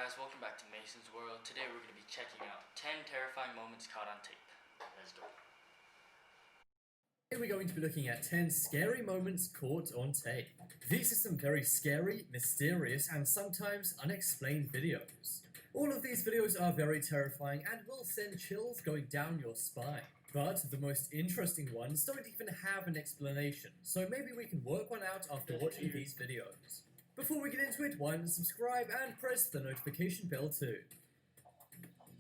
guys, welcome back to Mason's World. Today we're going to be checking out 10 terrifying moments caught on tape. Let's go. Today we're going to be looking at 10 scary moments caught on tape. These are some very scary, mysterious, and sometimes unexplained videos. All of these videos are very terrifying and will send chills going down your spine. But the most interesting ones don't even have an explanation, so maybe we can work one out after watching these videos. Before we get into it, why not subscribe and press the notification bell too.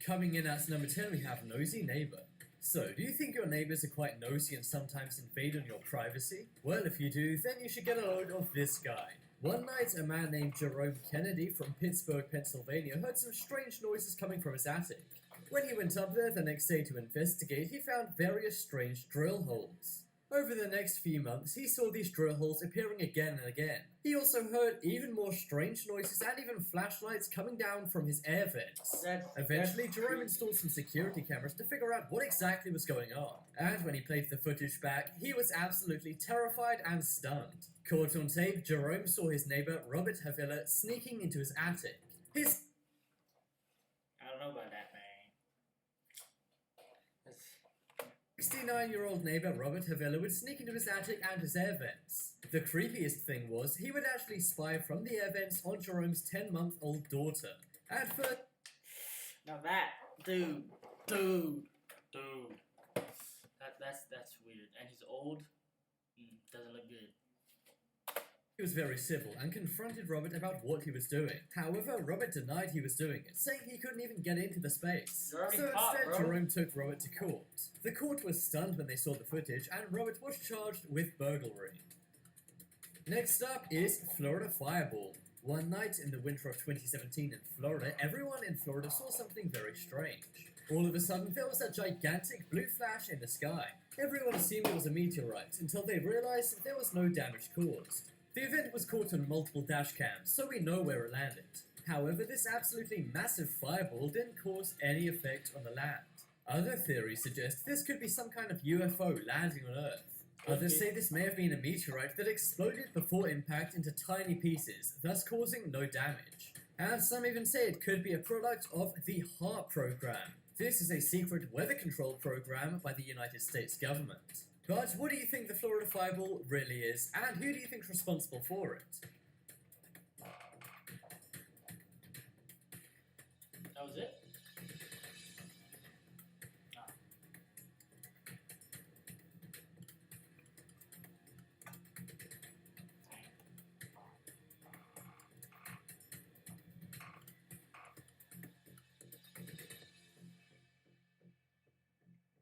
Coming in at number 10 we have Nosy Neighbor. So, do you think your neighbors are quite nosy and sometimes invade on your privacy? Well, if you do, then you should get a load of this guy. One night, a man named Jerome Kennedy from Pittsburgh, Pennsylvania heard some strange noises coming from his attic. When he went up there the next day to investigate, he found various strange drill holes. Over the next few months, he saw these drill holes appearing again and again. He also heard even more strange noises and even flashlights coming down from his air vents. Eventually, Jerome installed some security cameras to figure out what exactly was going on. And when he played the footage back, he was absolutely terrified and stunned. Caught on tape, Jerome saw his neighbor Robert Havila sneaking into his attic. I don't know about that, man. 69-year-old neighbor Robert Havila would sneak into his attic and his air vents. The creepiest thing was, he would actually spy from the air vents on Jerome's 10-month-old daughter. At first... Now that, dude. That's weird. And he's old. Doesn't look good. He was very civil and confronted Robert about what he was doing. However, Robert denied he was doing it, saying he couldn't even get into the space. So instead, Jerome took Robert to court. The court was stunned when they saw the footage, and Robert was charged with burglary. Next up is Florida Fireball. One night in the winter of 2017 in Florida, everyone in Florida saw something very strange. All of a sudden, there was a gigantic blue flash in the sky. Everyone assumed it was a meteorite, until they realized there was no damage caused. The event was caught on multiple dash cams, so we know where it landed. However, this absolutely massive fireball didn't cause any effect on the land. Other theories suggest this could be some kind of UFO landing on Earth. Others say this may have been a meteorite that exploded before impact into tiny pieces, thus causing no damage. And some even say it could be a product of the HAARP program. This is a secret weather control program by the United States government. But what do you think the Florida Fireball really is, and who do you think is responsible for it? That was it? Ah.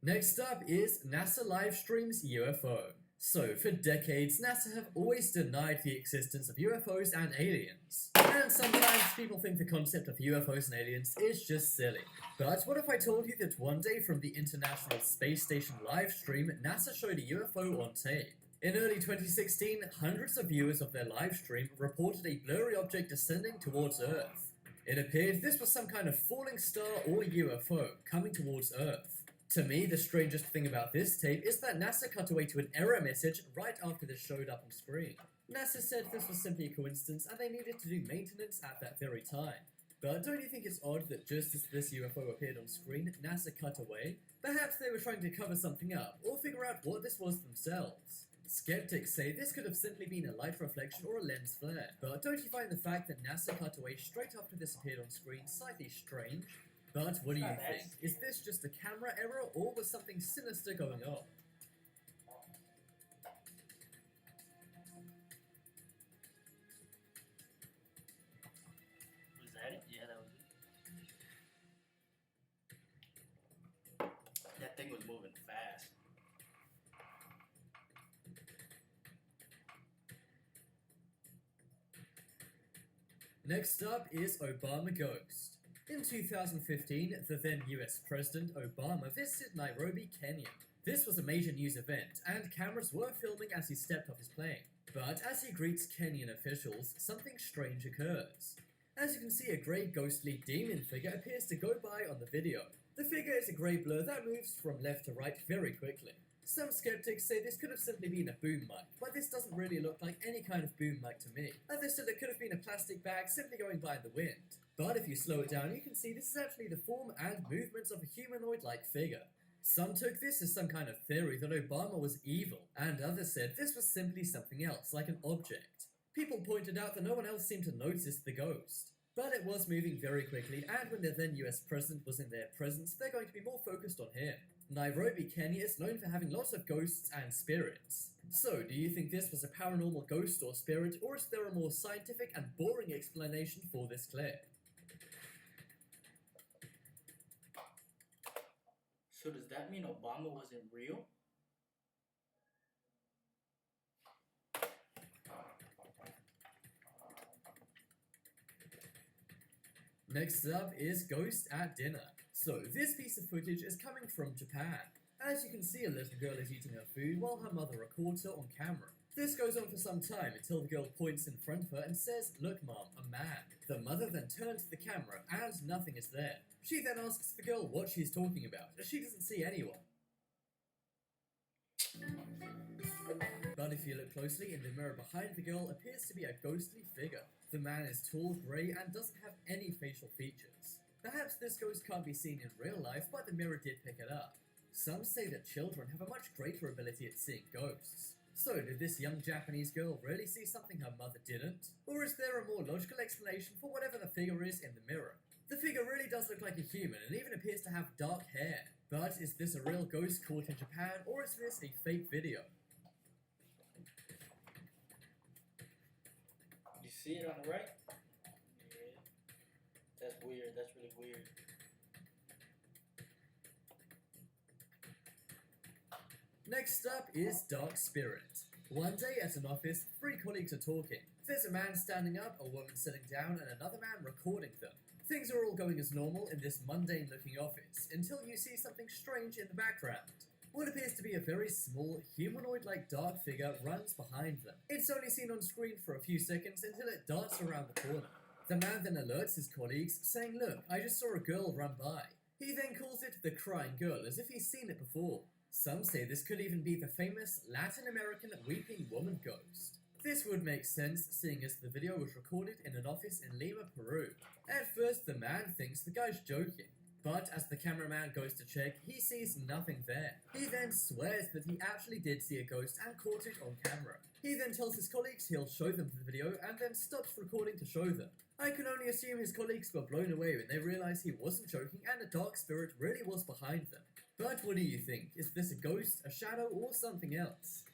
Next up is NASA live streams UFO. So, for decades, NASA have always denied the existence of UFOs and aliens. And sometimes people think the concept of UFOs and aliens is just silly. But what if I told you that one day from the International Space Station live stream, NASA showed a UFO on tape? In early 2016, hundreds of viewers of their live stream reported a blurry object descending towards Earth. It appeared this was some kind of falling star or UFO coming towards Earth. To me, the strangest thing about this tape is that NASA cut away to an error message right after this showed up on screen. NASA said this was simply a coincidence and they needed to do maintenance at that very time. But don't you think it's odd that just as this UFO appeared on screen, NASA cut away? Perhaps they were trying to cover something up, or figure out what this was themselves. Skeptics say this could have simply been a light reflection or a lens flare. But don't you find the fact that NASA cut away straight after this appeared on screen slightly strange? But what do you think? Is this just a camera error, or was something sinister going on? Was that it? Yeah, that was it. That thing was moving fast. Next up is Obama Ghost. In 2015, the then US President Obama visited Nairobi, Kenya. This was a major news event, and cameras were filming as he stepped off his plane. But as he greets Kenyan officials, something strange occurs. As you can see, a grey ghostly demon figure appears to go by on the video. The figure is a grey blur that moves from left to right very quickly. Some skeptics say this could have simply been a boom mic, but this doesn't really look like any kind of boom mic to me. Others said it could have been a plastic bag simply going by in the wind. But if you slow it down, you can see this is actually the form and movements of a humanoid-like figure. Some took this as some kind of theory that Obama was evil, and others said this was simply something else, like an object. People pointed out that no one else seemed to notice the ghost. But it was moving very quickly, and when the then US president was in their presence, they're going to be more focused on him. Nairobi, Kenya is known for having lots of ghosts and spirits. So, do you think this was a paranormal ghost or spirit, or is there a more scientific and boring explanation for this clip? So does that mean Obama wasn't real? Next up is Ghost at Dinner. So, this piece of footage is coming from Japan. As you can see, a little girl is eating her food while her mother records her on camera. This goes on for some time until the girl points in front of her and says, "Look mom, a man." The mother then turns to the camera and nothing is there. She then asks the girl what she's talking about, as she doesn't see anyone. But if you look closely, in the mirror behind the girl appears to be a ghostly figure. The man is tall, grey, and doesn't have any facial features. Perhaps this ghost can't be seen in real life, but the mirror did pick it up. Some say that children have a much greater ability at seeing ghosts. So, did this young Japanese girl really see something her mother didn't? Or is there a more logical explanation for whatever the figure is in the mirror? The figure really does look like a human and even appears to have dark hair. But is this a real ghost caught in Japan, or is this a fake video? You see it on the right? Yeah. That's weird. That's really weird. Next up is Dark Spirit. One day at an office, 3 colleagues are talking. There's a man standing up, a woman sitting down, and another man recording them. Things are all going as normal in this mundane looking office, until you see something strange in the background. What appears to be a very small, humanoid-like dark figure runs behind them. It's only seen on screen for a few seconds until it darts around the corner. The man then alerts his colleagues, saying, "Look, I just saw a girl run by." He then calls it the Crying Girl, as if he's seen it before. Some say this could even be the famous Latin American Weeping Woman ghost. This would make sense, seeing as the video was recorded in an office in Lima, Peru. At first, the man thinks the guy's joking, but as the cameraman goes to check, he sees nothing there. He then swears that he actually did see a ghost and caught it on camera. He then tells his colleagues he'll show them the video and then stops recording to show them. I can only assume his colleagues were blown away when they realized he wasn't joking and a dark spirit really was behind them. But what do you think? Is this a ghost, a shadow, or something else?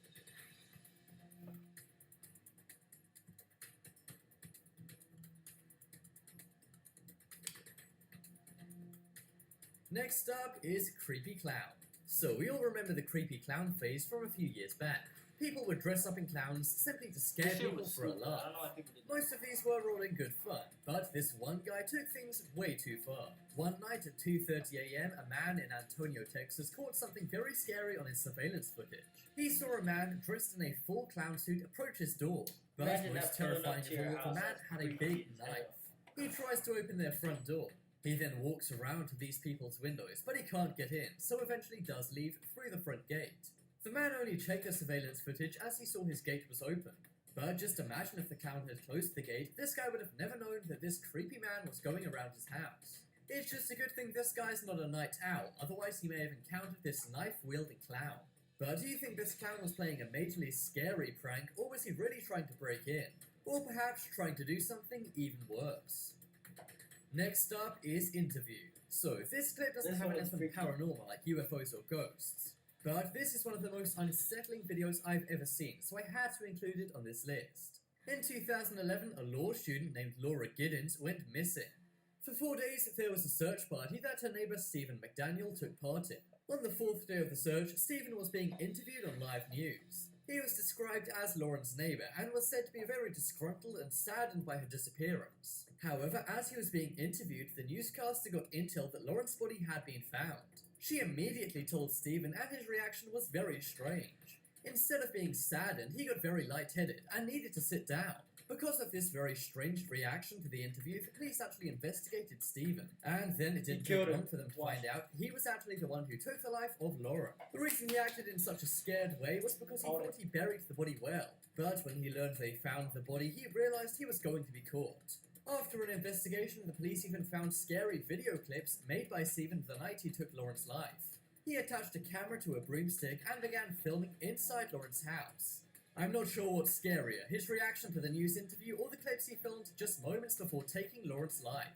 Next up is Creepy Clown. So we all remember the creepy clown phase from a few years back. People would dress up in clowns simply to scare This shit people was for a stupid. I laugh. don't know why people did that. Most of these were all in good fun, but this one guy took things way too far. One night at 2:30 AM, a man in Antonio, Texas caught something very scary on his surveillance footage. He saw a man dressed in a full clown suit approach his door. But Imagine most that pulling up terrifying to your of all, the house, man that's had a creepy big as hell. knife. He tries to open their front door. He then walks around to these people's windows, but he can't get in, so eventually does leave through the front gate. The man only checked the surveillance footage as he saw his gate was open. But just imagine if the clown had closed the gate, this guy would have never known that this creepy man was going around his house. It's just a good thing this guy's not a night owl, otherwise he may have encountered this knife-wielding clown. But do you think this clown was playing a majorly scary prank, or was he really trying to break in? Or perhaps trying to do something even worse? Next up is Interview. So this clip doesn't This have one was anything freaky. paranormal like UFOs or ghosts. But this is one of the most unsettling videos I've ever seen, so I had to include it on this list. In 2011, a law student named Laura Giddens went missing. For 4 days, there was a search party that her neighbour Stephen McDaniel took part in. On the 4th day of the search, Stephen was being interviewed on live news. He was described as Lauren's neighbour and was said to be very disgruntled and saddened by her disappearance. However, as he was being interviewed, the newscaster got intel that Lauren's body had been found. She immediately told Stephen, and his reaction was very strange. Instead of being saddened, he got very lightheaded and needed to sit down. Because of this very strange reaction to the interview, the police actually investigated Stephen. And then it didn't killed take him. long for them to find out he was actually the one who took the life of Laura. The reason he acted in such a scared way was because he thought he buried the body well. But when he learned they found the body, he realized he was going to be caught. After an investigation, the police even found scary video clips made by Stephen the night he took Lauren's life. He attached a camera to a broomstick and began filming inside Lauren's house. I'm not sure what's scarier, his reaction to the news interview or the clips he filmed just moments before taking Lauren's life.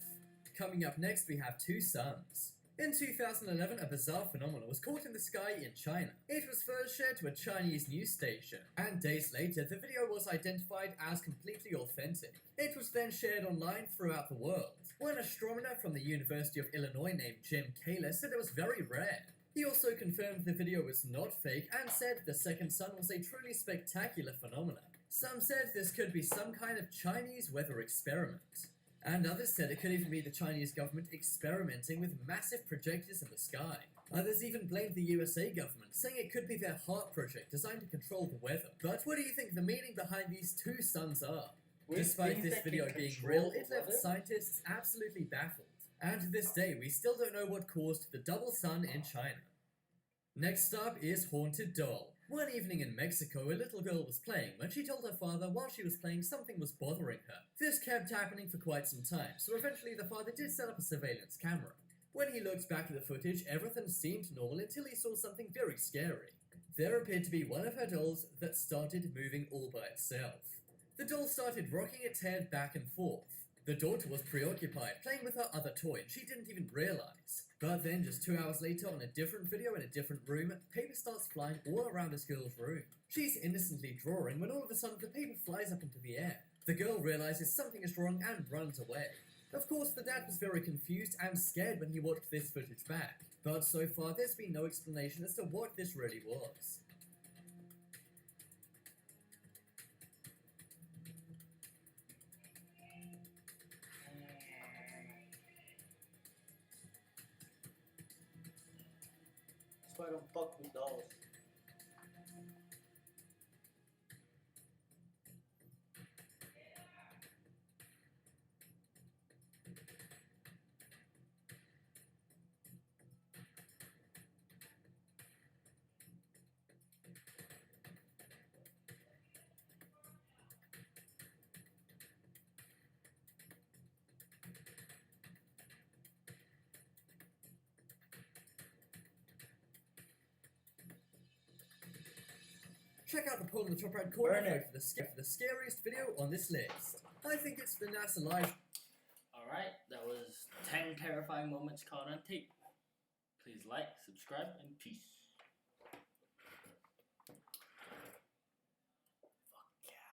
Coming up next, we have two suns. In 2011, a bizarre phenomenon was caught in the sky in China. It was first shared to a Chinese news station, and days later, the video was identified as completely authentic. It was then shared online throughout the world. One astronomer from the University of Illinois named Jim Kaler said it was very rare. He also confirmed the video was not fake and said the second sun was a truly spectacular phenomenon. Some said this could be some kind of Chinese weather experiment. And others said it could even be the Chinese government experimenting with massive projectors in the sky. Others even blamed the USA government, saying it could be their HAARP project designed to control the weather. But what do you think the meaning behind these two suns are? Despite this video being real, it left scientists absolutely baffled. And to this day, we still don't know what caused the double sun in China. Next up is Haunted Doll. One evening in Mexico, a little girl was playing when she told her father while she was playing something was bothering her. This kept happening for quite some time, so eventually the father did set up a surveillance camera. When he looked back at the footage, everything seemed normal until he saw something very scary. There appeared to be one of her dolls that started moving all by itself. The doll started rocking its head back and forth. The daughter was preoccupied, playing with her other toy, and she didn't even realize. But then, just 2 hours later, on a different video in a different room, paper starts flying all around this girl's room. She's innocently drawing when all of a sudden the paper flies up into the air. The girl realizes something is wrong and runs away. Of course, the dad was very confused and scared when he watched this footage back. But so far, there's been no explanation as to what this really was. That's why I don't fuck with dolls. Check out the poll in the top right corner Burn it. for the scariest video on this list. I think it's the NASA Live. Alright, that was 10 terrifying moments caught on tape. Please like, subscribe, and peace.